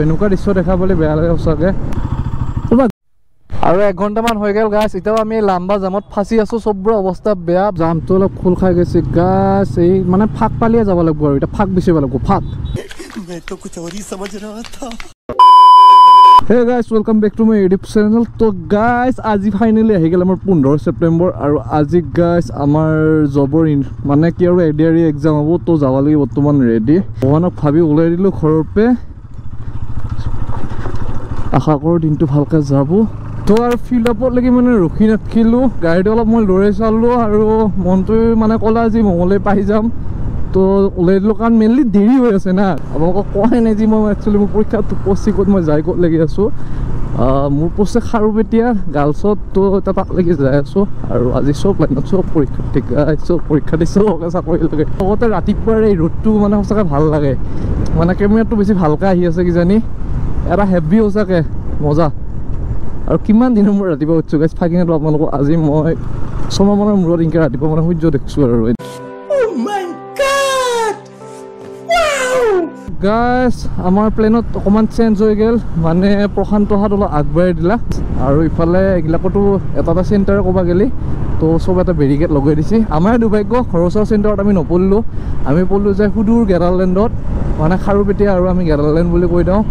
এনেকুৱা দৃশ্য দেখা পালে বেয়া লাগে সঁচাকৈ আৰু 1 ঘণ্টামান হৈ গ'ল গাইছ এতিয়াও আমি লাম্বা জামত ফাঁচি আছোঁ চবৰে অৱস্থা বেয়া জামটো অলপ খোল খাই গৈছে গাইছ এই মানে ফাঁক পালিয়ে যাব লাগিব আৰু এতিয়া ফাঁক বিচাৰিব লাগিব ফাঁক Hey guys, welcome back to my YouTube channel. So guys, আজি finally আহি গ'ল আমাৰ 15 ছেপ্টেম্বৰ আৰু আজি guys আমাৰ জবৰ মানে কি আৰু এডিআৰই এক্সাম হ'ব তো যাব লাগিব বৰ্তমান ৰেডি ভগৱানক ভাবি ওলাই দিলোঁ ঘৰৰ পৰা আশা কৰোঁ দিনটো ভালকৈ যাব তো আৰু ফিল্ড আপত লাগি মানে ৰখি নাথাকিলোঁ গাড়ীটো অলপ মই লৰাই চালোঁ আৰু মনটো মানে ক'লে আজি মঙলদৈ পাই যাম তো ওলাই দিলোঁ কাৰণ মেইনলি দেৰি হৈ আছে না আপোনালোকক কোৱাই নাই যে মই একচুৱেলি মোৰ পৰীক্ষাটো পচি ক'ত মই যাই ক'ত লাগি আছোঁ মোৰ পচে খাৰুপেটীয়া গাৰ্লছত তো তাক লাগি যাই আছোঁ আৰু আজি চব লাইনত চব পৰীক্ষাৰ্থী চব পৰীক্ষাৰ্থী চবকে চাকৰি লাগে লগতে ৰাতিপুৱাৰ এই ৰ'দটো মানে সঁচাকৈ ভাল লাগে মানে কেমেৰাটো বেছি ভালকৈ আহি আছে কিজানি এটা হেভি সঁচাকৈ মজা আৰু কিমান দিনৰ মূৰত ৰাতিপুৱা উঠিছোঁ গাইছ ফাকিঙটো আপোনালোকক আজি মই ছমাহমানৰ মূৰত এনেকৈ ৰাতিপুৱা মানে সূৰ্য দেখিছোঁ আৰু গাইছ আমাৰ প্লেনত অকণমান চেঞ্জ হৈ গ'ল মানে প্ৰশান্ত হাত অলপ আগবাঢ়াই দিলা আৰু ইফালে এইবিলাকতো এটা চেণ্টাৰ ক'ব গ'লে তো চব এটা বেৰিকেড লগাই দিছে আমাৰ দুৰ্ভাগ্য খৰচৰ চেণ্টাৰত আমি নপৰিলোঁ আমি পৰিলোঁ যে সুদূৰ গেৰালেণ্ডত মানে খাৰুপেটীয়া আৰু আমি গেৰালেণ্ড বুলি কৈ দিওঁ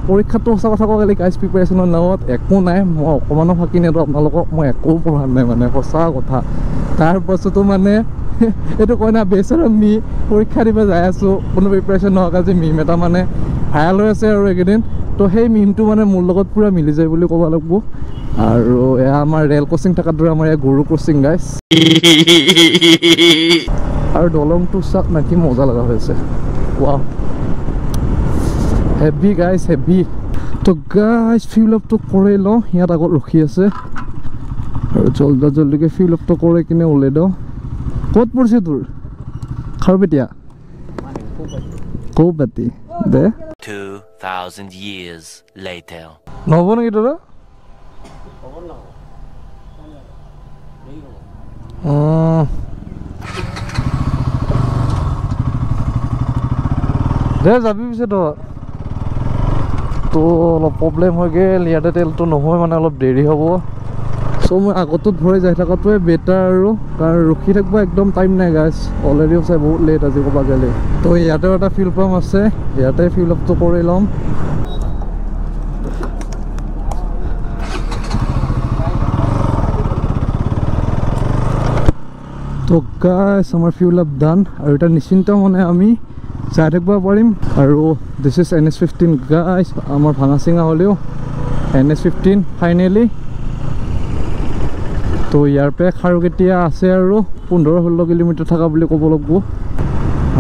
পৰীক্ষাটো সঁচা কথা ক'ব গ'লে গাইজ প্ৰিপেৰেশ্যনৰ নামত একো নাই মই অকণমানো ফাঁকি নিদিওঁ আপোনালোকক মই একো পঢ়া নাই মানে সঁচা কথা তাৰপাছতো মানে এইটো কয় না বেচৰ মি পৰীক্ষা দিব যাই আছোঁ কোনো প্ৰিপেৰেশ্যন নহওক আজি মিম এটা মানে ভাইৰেল হৈ আছে আৰু এইকেইদিন তো সেই মিমটো মানে মোৰ লগত পূৰা মিলি যায় বুলি ক'ব লাগিব আৰু এয়া আমাৰ ৰেল ক্ৰচিং থকাৰ দৰে আমাৰ এয়া গৰু ক্ৰচিং গাইজ আৰু দলংটো চাওক না কি মজা লগা হৈ আছে ৱাও হেভি গাইজ হেভি তো গাইজ ফিল আপটো কৰি লওঁ ইয়াত আগত ৰখি আছে আৰু জলদিকে ফিল আপটো কৰি কিনে ওলাই দিওঁ ক'ত পৰিছে তোৰ খাৰুপেটীয়া কৌপাতি দে 2000 years later নহ'ব নেকি তোৰ দে যাবি পিছে তই তো অলপ প্ৰব্লেম হৈ গ'ল ইয়াতে তেলটো নহয় মানে অলপ দেৰি হ'ব চ' মই আগতোত ভৰাই যাই থকাটোৱে বেটাৰ আৰু কাৰণ ৰখি থাকিব একদম টাইম নাই গাইছ অলৰেডি চাই বহুত লেট আজি ক'ব গ'লে তো ইয়াতেও এটা ফিল পাম্প আছে ইয়াতে ফিল আপটো কৰি ল'ম তো গাইছ আমাৰ ফিল আপ ডান আৰু এটা নিশ্চিন্ত মানে আমি যাই থাকিব পাৰিম আৰু দিছ ইজ NH15 গাইছ আমাৰ ভাঙা চিঙা হ'লেও NH15 ফাইনেলি তো ইয়াৰ পৰা খাৰুপেটীয়া আছে আৰু 15-16 কিলোমিটাৰ থকা বুলি ক'ব লাগিব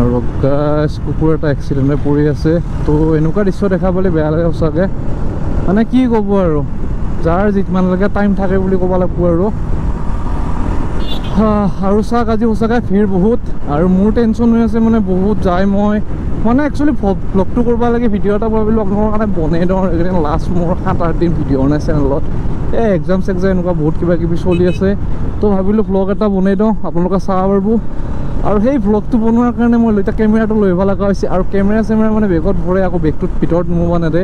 আৰু গাইছ কুকুৰ এটা এক্সিডেণ্ট হৈ পৰি আছে তো এনেকুৱা দৃশ্য দেখা পালে বেয়া লাগে সঁচাকৈ মানে কি ক'ব আৰু যাৰ যিমানলৈকে টাইম থাকে বুলি ক'ব লাগিব আৰু চাওক আজি সঁচাকৈ ভিৰ বহুত আৰু মোৰ টেনশ্যন হৈ আছে মানে বহুত যায় মই মানে একচুৱেলি ভ্লগটো কৰিব লাগে ভিডিঅ' এটা ভাবিলোঁ আপোনালোকৰ কাৰণে বনাই দিওঁ এইকেইদিন লাষ্ট মোৰ 7-8 দিন ভিডিঅ' নাই চেনেলত এই এক্সাম চেক্সাম এনেকুৱা বহুত কিবা কিবি চলি আছে তো ভাবিলোঁ ভ্লগ এটা বনাই দিওঁ আপোনালোকে চাব পাৰিব আৰু সেই ভ্লগটো বনোৱাৰ কাৰণে মই এতিয়া কেমেৰাটো লৈ আহিব লগা হৈছে আৰু কেমেৰা মানে বেগত ভৰাই আকৌ বেগটোত ভিতৰত নোমোব নেদে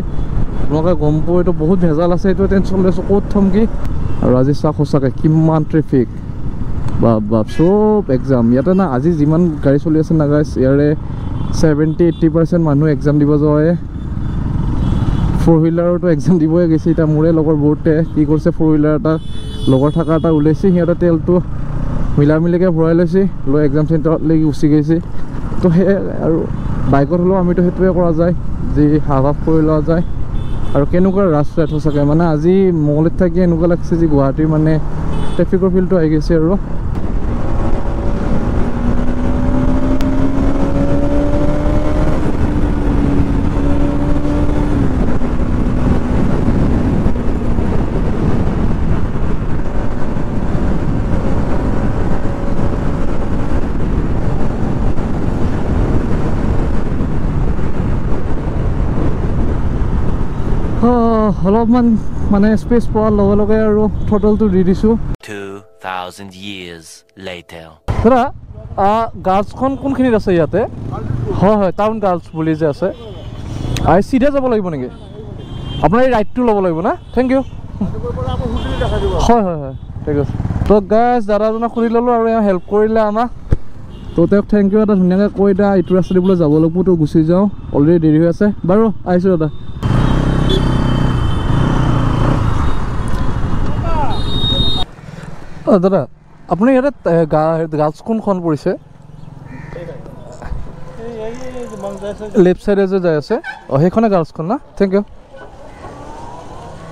আপোনালোকে গম পোৱা এইটো বহুত ভেজাল আছে এইটো টেনশ্যন লৈ আছোঁ ক'ত থ'ম কি আৰু আজি চাওক সঁচাকৈ কিমান ট্ৰেফিক বাপ চব এক্সাম ইয়াতে না আজি যিমান গাড়ী চলি আছে না গাইছ ইয়াৰে 70-80% মানুহ এক্সাম দিব যায় 4 হুইলাৰতো এক্সাম দিবই গৈছে এতিয়া মোৰে লগৰ বহুতে কি কৰিছে 4 হুইলাৰ এটা লগৰ থকা এটা ওলাইছে সিহঁতে তেলটো মিলিকৈ ভৰাই লৈছে লৈ এক্সাম চেণ্টাৰত লাগি গুচি গৈছে তো সেই আৰু বাইকত হ'লেও আমিতো সেইটোৱে কৰা যায় যি হাফ কৰি লোৱা যায় আৰু কেনেকুৱা ৰাস্তাত সঁচাকৈ মানে আজি মঙলদৈত থাকি এনেকুৱা লাগিছে যে গুৱাহাটীৰ মানে ট্ৰেফিকৰ ফিল্ডটো আহি গৈছে আৰু অলপমান মানে স্পেচ পোৱাৰ লগে লগে আৰু থ্ৰটলটো দি দিছোঁ 2000 years later দাদা গাৰ্লছখন কোনখিনিত আছে ইয়াতে হয় টাউন গাৰ্লছ বুলি যে আছে চিধা যাব লাগিব নেকি আপোনাৰ এই ৰাইটটো ল'ব লাগিব না থেংক ইউ হয় হয় হয় ঠিক আছে তো গাইজ দাদাজনক সুধি ল'লোঁ আৰু এওঁ হেল্প কৰিলে আমাক তো তেওঁক থেংক ইউ এটা ধুনীয়াকৈ কৈ এতিয়া এইটো ৰাস্তা দিবলৈ যাব লাগিব তো গুচি যাওঁ অলৰেডি দেৰি হৈ আছে বাৰু আহিছোঁ দাদা অঁ দাদা আপুনি ইয়াতে গাৰ্লছ কোনখন পৰিছে লেফ্ট চাইডে যে যাই আছে অঁ সেইখনে গাৰ্লছখন না থেংক ইউ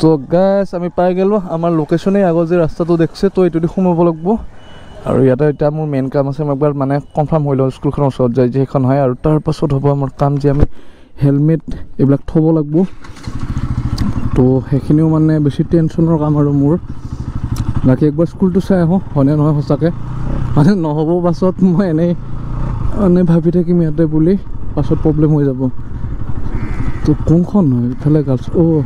তো গাইজ আমি পাই গ'লোঁ আমাৰ লোকেশ্যনেই আগত যে ৰাস্তাটো দেখিছে তো এইটো দি সোমাব লাগিব আৰু ইয়াতে এতিয়া মোৰ মেইন কাম আছে মই একবাৰ মানে কনফাৰ্ম হৈ লওঁ স্কুলখনৰ ওচৰত যায় যে সেইখন হয় আৰু তাৰপাছত হ'ব আমাৰ কাম যে আমি হেলমেট এইবিলাক থ'ব লাগিব তো সেইখিনিও মানে বেছি টেনশ্যনৰ কাম আৰু মোৰ বাকী একবাৰ স্কুলটো চাই আহোঁ হয়নে নহয় সঁচাকৈ মানে নহ'ব পাছত মই এনেই ভাবি থাকিম ইয়াতে বুলি পাছত প্ৰব্লেম হৈ যাব তো কোনখন হয় ইফালে গাৰ্লছ অ'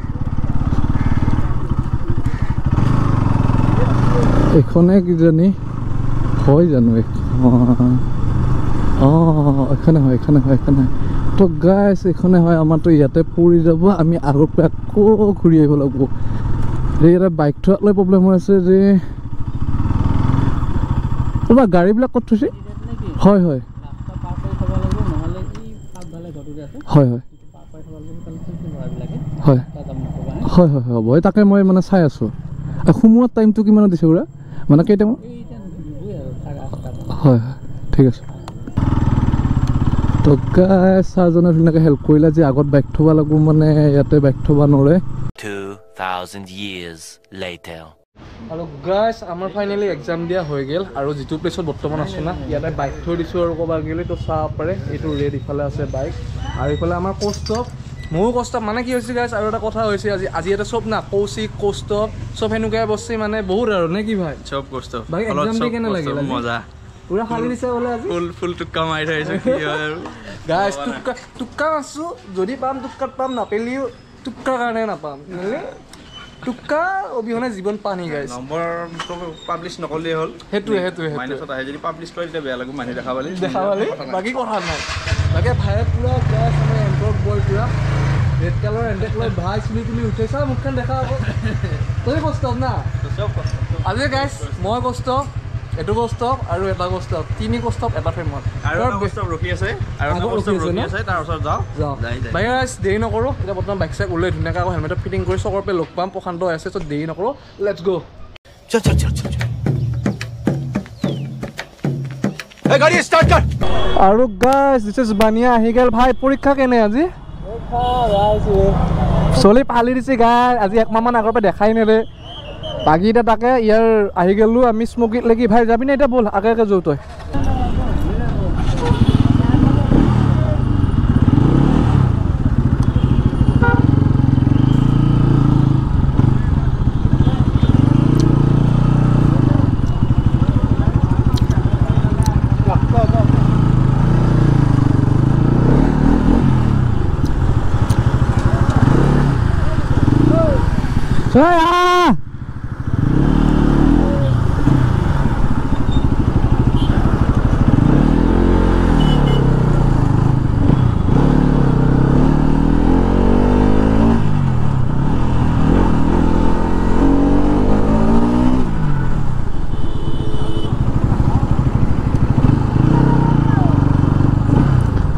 এইখনে কিজানি হয় জানো অঁ এখানে হয় তো গাইজ এইখনে হয় আমাৰতো ইয়াতে পৰি যাব আমি আগৰ পৰা আকৌ ঘূৰি আহিব লাগিব ইয়াতে বাইক থোৱালৈ প্ৰব্লেম হৈ আছে যে তোমাৰ গাড়ীবিলাক ক'ত থৈছে হয় হয় হয় হয় হয় হয় হয় হ'ব তাকে মই মানে চাই আছোঁ সোমোৱাৰ টাইমটো কিমানত দিছে খুৰা মানে কেইটামান হয় হয় ঠিক আছে তো গাইজ ছাৰজনে ধুনীয়াকৈ হেল্প কৰিলে যে আগত বাইক থ'ব লাগিব মানে ইয়াতে বাইক থ'ব নোৱাৰে 2000 years later আৰু গাইজ আমাৰ ফাইনেলি এক্সাম দিয়া হৈ গ'ল আৰু যিটো প্লেচত বৰ্তমান আছোঁ না ইয়াতে বাইক থৈ দিছোঁ আৰু ক'ৰবাত গ'লে তো চাব পাৰে এইটো ৰেড ইফালে আছে বাইক আৰু ইফালে আমাৰ কষ্টপ মোৰো কষ্ট মানে কি হৈছে গাইজ আৰু এটা কথা হৈছে আজি ইয়াতে চব না কৌশিক কষ্টপ চব সেনেকুৱাই বস্তু মানে বহুত আৰু নে কি ভাই চব কষ্ট ভাই এক্সাম দি কেনে লাগিল মজা পুৰা খালি দিছে বোলে আজি ফুল টুক্কা মাৰি থৈছোঁ কি হয় আৰু গাইজ টুক্কা আছোঁ যদি পাম টুক্কাত পাম নাপেলিও টুক্কাৰ কাৰণে নাপাম টুক্কা অবিহনে জীৱন পানী গাইজ নম্বৰটো পাব্লিছ নকৰিলেই হ'ল সেইটোৱে মাইনাছত আহে যদি পাব্লিছ কৰি তেতিয়া বেয়া লাগিব মানুহ দেখা পালে বাকী কথা নাই বাকী ভাই পুৰা গাইজ আমাৰ এণ্ট্ৰত বয় পুৰা ৰেড কালাৰ এণ্ট্ৰেক লৈ ভাই চুলি তুলি উঠাইছা মুখখন দেখা আকৌ তই কষ্ট না আজি গাইজ মই কষ্ট এইটো কষ্ট আৰু এটা কষ্ট তিনি কষ্ট এটা ফ্ৰেমত আৰু ৰখি আছে তাৰ ওচৰত যাওঁ বাই গাইজ দেৰি নকৰোঁ এতিয়া বৰ্তমান বাইক চাইক ওলাই ধুনীয়াকৈ আকৌ হেলমেটত ফিটিং কৰি চকৰ পৰা লগ পাম প্ৰশান্ত আছে ত' দেৰি নকৰোঁ লেটছ গ' আৰু গাইজ দিছ ইজ বানিয়া আহি গ'ল ভাই পৰীক্ষা কেনে আজি চলি ফালি দিছে গাই আজি একমাহমান আগৰ পৰা দেখাই নেদে বাকী এতিয়া তাকে ইয়াৰ আহি গ'লোঁ আমি স্মকিত লাগি ভাই যাবি নে এতিয়া ব'ল আগে আগে যাওঁ তই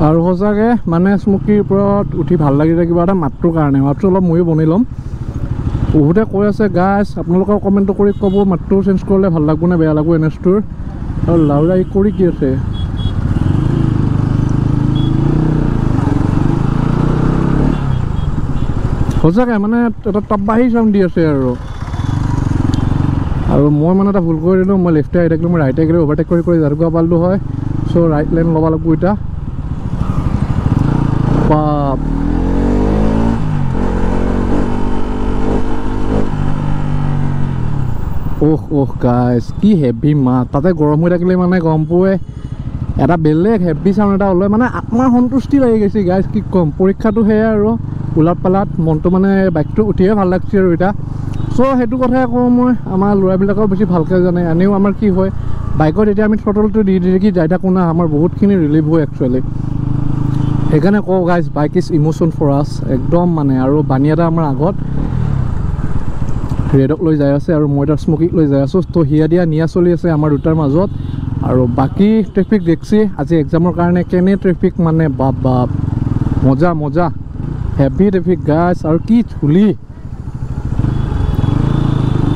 আৰু সঁচাকৈ মানে স্মকিৰ ওপৰত উঠি ভাল লাগিছে কিবা এটা মাতটোৰ কাৰণে মাতটো অলপ ময়ো বনাই ল'ম বহুতে কৈ আছে গাইজ আপোনালোকৰ কমেণ্টটো কৰি ক'ব মাতটো চেঞ্জ কৰিলে ভাল লাগব নে বেয়া লাগব এনএছটোৰ আৰু লাউৰা ই কৰি কি আছে সঁচাকৈ মানে এটা টাব্বাহী চাউণ্ড দি আছে আৰু মই মানে এটা ভুল কৰি দিলোঁ মই লেফ্টে আহি থাকিলোঁ মই ৰাইটে গ'লে অভাৰটেক কৰি যাৰগোৱা পালোঁ হয় চ' ৰাইট লাইন ল'ব লাগিব এতিয়া বাপ গাইজ কি হেভি মাত তাতে গৰম হৈ থাকিলে মানে গম পোৱে এটা বেলেগ হেভি চাউণ্ড এটা ওলাই মানে আত্মাৰ সন্তুষ্টি লাগি গৈছে গাইজ কি ক'ম পৰীক্ষাটো সেয়াই আৰু ওলাত পালাত মনটো মানে বাইকটো উঠিয়ে ভাল লাগছে আৰু এতিয়া চ' সেইটো কথাই কওঁ মই আমাৰ ল'ৰাবিলাকেও বেছি ভালকৈ জানে এনেও আমাৰ কি হয় বাইকত এতিয়া আমি থ্ৰটলটো দি থাকি যাই থাকোঁ না আমাৰ বহুতখিনি ৰিলিভ হয় একচুৱেলি সেইকাৰণে কওঁ guys bike is emotion for us একদম মানে আৰু বাণী এটা আমাৰ আগত ৰেডক লৈ যাই আছে আৰু মই তাৰ স্মকিক লৈ যাই আছোঁ তো হিয়া দিয়া নিয়া চলি আছে আমাৰ দুটাৰ মাজত আৰু বাকী ট্ৰেফিক দেখছি আজি এক্সামৰ কাৰণে কেনে ট্ৰেফিক মানে বাপ বাপ মজা মজা হেভি ট্ৰেফিক গাইজ আৰু কি ধূলি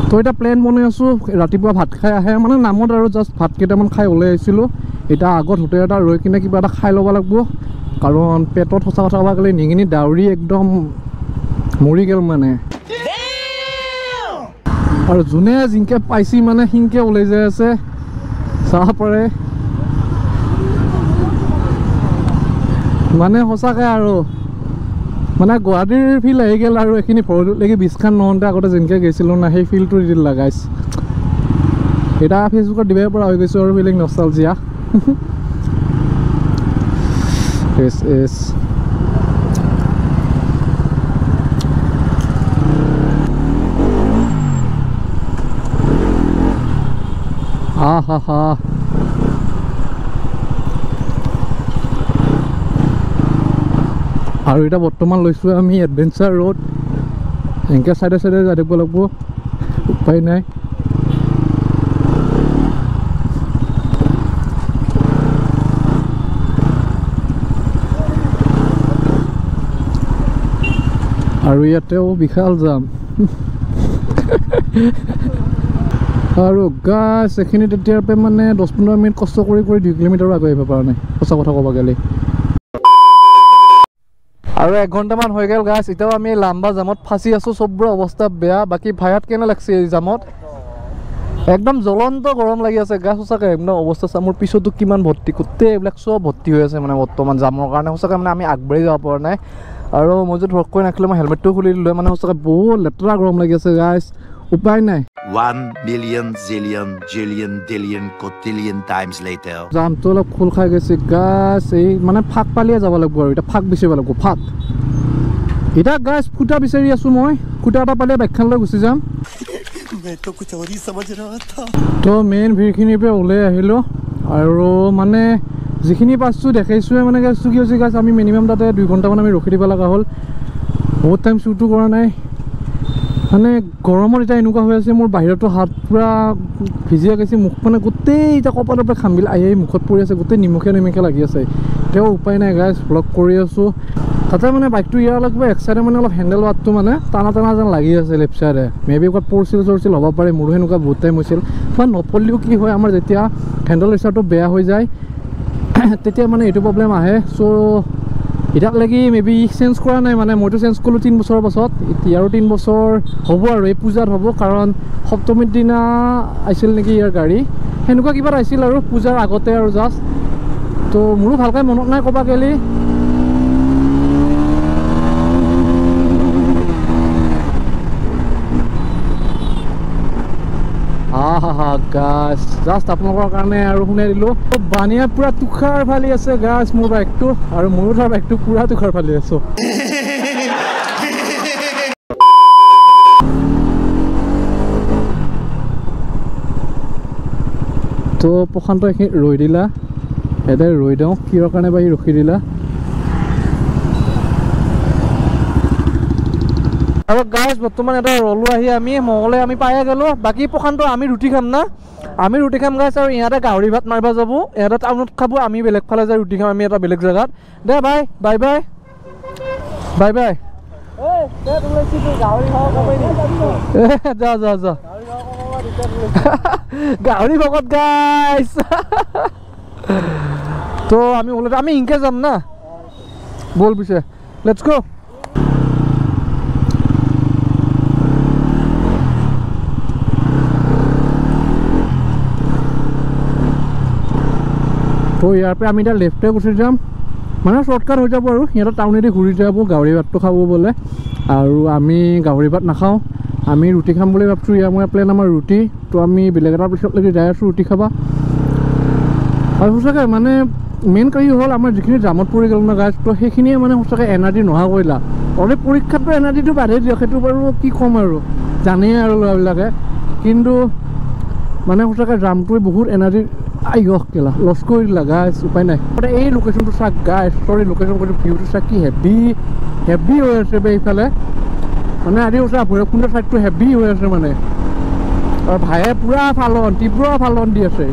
তো এটা প্লেন বনাই আছোঁ ৰাতিপুৱা ভাত খাই আহে মানে নামত আৰু জাষ্ট ভাত কেইটামান খাই ওলাই আহিছিলোঁ এতিয়া আগত হোটেল এটা ৰৈ কিনে কিবা এটা খাই ল'ব লাগিব কাৰণ পেটত সঁচা কথা ক'ব গ'লে নিগিনি ডাউৰি একদম মৰি গ'ল মানে আৰু যোনে জিংকে পাইছি মানে সিংকে ওলাই যাই আছে চাব পাৰে মানে সঁচাকৈ আৰু মানে গুৱাহাটীৰ ফিল আহি গ'ল আৰু এইখিনি ভৰলুলৈকে বিছখান নহওঁতে আগতে যেনেকৈ গৈছিলোঁ না সেই ফিলটো দি দিলা গাইজ এতিয়া ফেচবুকত দিবই পৰা হৈ গৈছোঁ আৰু feeling nostalgia This is ha আৰু এটা বৰ্তমান লৈছোঁ আমি এডভেঞ্চাৰ ৰোড এনেকৈ চাইডে চাইডে যাই থাকিব লাগিব উপায় নাই আৰু ইয়াতেও বিশাল যাম আৰু গাছ এইখিনি তেতিয়াৰ পৰা মানে 10-15 মিনিট কষ্ট কৰি 2 কিলোমিটাৰ আগুৱাই আহিব পৰা নাই সঁচা কথা ক'ব গ'লে আৰু 1 ঘণ্টামান হৈ গ'ল গাছ এতিয়াও আমি লাম্বা জামত ফাঁচি আছোঁ চবৰে অৱস্থা বেয়া বাকী ভাইয়াত কেনে লাগছে এই জামত একদম জ্বলন্ত গৰম লাগি আছে গাছ সঁচাকৈ একদম অৱস্থা চা মোৰ পিছতো কিমান ভৰ্তি গোটেই এইবিলাক চব ভৰ্তি হৈ আছে মানে বৰ্তমান জামৰ কাৰণে সঁচাকৈ মানে আমি আগবাঢ়ি যাব পৰা নাই আৰু মই যদি ধৰক কৈ নাখিলে মই হেলমেটটো খুলি দিলোঁ মানে সঁচাকৈ বহুত লেতেৰা গৰম লাগি আছে গাইজ উপায় নাই 1 million zillion jillion dillion cotillion times later জামটো অলপ খোল খাই গৈছে গাছ এই মানে ফাঁক পালিয়ে যাব লাগিব আৰু এতিয়া ফাঁক বিচাৰিব লাগিব ফাঁক এতিয়া গাছ ফুটা বিচাৰি আছোঁ মই ফুটা এটা পালে বাইকখনলৈ গুচি যাম তো মেইন ভিৰখিনিৰ পৰা ওলাই আহিলোঁ আৰু মানে যিখিনি পাইছোঁ দেখাইছোঁৱে মানে গাছটো কি হৈছে গাছ আমি মিনিমাম তাতে 2 ঘণ্টামান আমি ৰখি দিব লগা হ'ল বহুত টাইম শ্বুটো কৰা নাই মানে গৰমত এতিয়া এনেকুৱা হৈ আছে মোৰ বাহিৰতো হাত পূৰা ভিজিয়া গৈছে মুখ মানে গোটেই এতিয়া কপালৰ পৰা খামবিল আহি মুখত পৰি আছে গোটেই নিমখীয়া লাগি আছে তেওঁ উপায় নাই গাইজ ভ্লগ কৰি আছোঁ তাতে মানে বাইকটো ইয়াৰ লাগিব এক চাইডে মানে অলপ হেণ্ডেল ৱাটটো মানে টানা যেন লাগি আছে লেফ্ট চাইডে মেবি ক'ৰবাত পৰিছিল হ'ব পাৰে মোৰো সেনেকুৱা বহুত টাইম হৈছিল বা নপৰিলেও কি হয় আমাৰ যেতিয়া হেণ্ডেল ৰেচাৰটো বেয়া হৈ যায় তেতিয়া মানে এইটো প্ৰব্লেম আহে চ' এতিয়ালৈকে মেবি চেঞ্জ কৰা নাই মানে মইতো চেঞ্জ কৰিলোঁ 3 বছৰৰ পাছত এতিয়া আৰু 3 বছৰ হ'ব আৰু এই পূজাত হ'ব কাৰণ সপ্তমীৰ দিনা আহিছিল নেকি ইয়াৰ গাড়ী সেনেকুৱা কিবা আহিছিল আৰু পূজাৰ আগতে আৰু জাষ্ট তো মোৰো ভালকৈ মনত নাই ক'বা গ'লে গাছ জাষ্ট আপোনালোকৰ কাৰণে আৰু শুনাই দিলোঁ বানিয়া পূৰা তুষাৰ ফালি আছে গাছ মোৰ বাইকটো আৰু মোৰো তাৰ বাইকটো পূৰা তুষাৰ ফালি আছোঁ তো প্ৰশান্ত এইখিনি ৰৈ দিলা ইয়াতে ৰৈ দিওঁ কিহৰ কাৰণে বা ৰখি দিলা আৰু গাছ বৰ্তমান এটা ৰলো আহি আমি মঙলে আমি পায়ে গ'লোঁ বাকী প্ৰশান্ত আমি ৰুটি খাম না আমি ৰুটি খাম গাছ আৰু ইহঁতে গাহৰি ভাত মাৰিব যাব ইহঁতে টাউনত খাব আমি বেলেগ ফালে যাই ৰুটি খাম আমি এটা বেলেগ জেগাত দে bye bye bye bye bye যা যা যা গাহৰি ভকত গাইছ তো আমি ওলাই আমি ইনকে যাম না বল পিছে লেটছ গো তো ইয়াৰ পৰা আমি এতিয়া লেফ্টে গুচি যাম মানে শ্বৰ্টকাট হৈ যাব আৰু সিহঁতৰ টাউনেদি ঘূৰি যাব গাহৰি ভাতটো খাব বোলে আৰু আমি গাহৰি ভাত নাখাওঁ আমি ৰুটি খাম বুলি ভাবছোঁ ইয়াৰ মই প্লেন আমাৰ ৰুটি তো আমি বেলেগ এটাৰ পিছতলৈকে যাই আছোঁ ৰুটি খাবা আৰু সঁচাকৈ মানে মেইন কি হ'ল আমাৰ যিখিনি জামত পৰি গ'ল ন গাছ তো সেইখিনিয়ে মানে সঁচাকৈ এনাৰ্জি নোহোৱা কৰিলা অলপ পৰীক্ষাতটো এনাৰ্জিটো বাঢ়ি দিয়ক সেইটো বাৰু কি ক'ম আৰু জানেই আৰু ল'ৰাবিলাকে কিন্তু মানে সঁচাকৈ জামটোৱে বহুত এনাৰ্জি আইও কেলা লছ কৰি দিলা গাইছ উপায় নাই এই লোকেশ্যনটো চাক গাইছ চৰি লোকেশ্যন কৰি ভিউটো চাক কি হেভি হৈ আছে বে এইফালে মানে আজি কৈছে ভৈৰৱকুণ্ড চাইডটো হেভি হৈ আছে মানে আৰু ভায়ে পুৰা ফালন তীব্ৰ ফালন দি আছে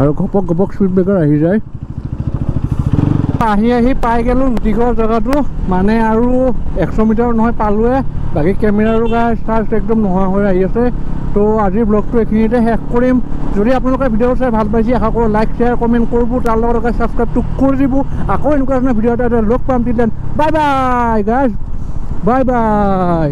আৰু ঘপক স্পীড ব্ৰেকাৰ আহি যায় আহি পাই গ'লোঁ লুটিগড় জেগাটো মানে আৰু 100 মিটাৰ নহয় পালোৱে বাকী কেমেৰাৰো চাৰ্জ একদম নোহোৱা হৈ আহি আছে তো আজিৰ ব্লগটো এইখিনিতে শেষ কৰিম যদি আপোনালোকে ভিডিঅ' চাই ভাল পাইছে আশা কৰোঁ লাইক শ্বেয়াৰ কমেণ্ট কৰিব তাৰ লগত ছাবস্ক্ৰাইবটো কৰি দিব আকৌ এনেকুৱা ধৰণৰ ভিডিঅ' এটা লগ পাম তেতিয়া bye bye guys bye bye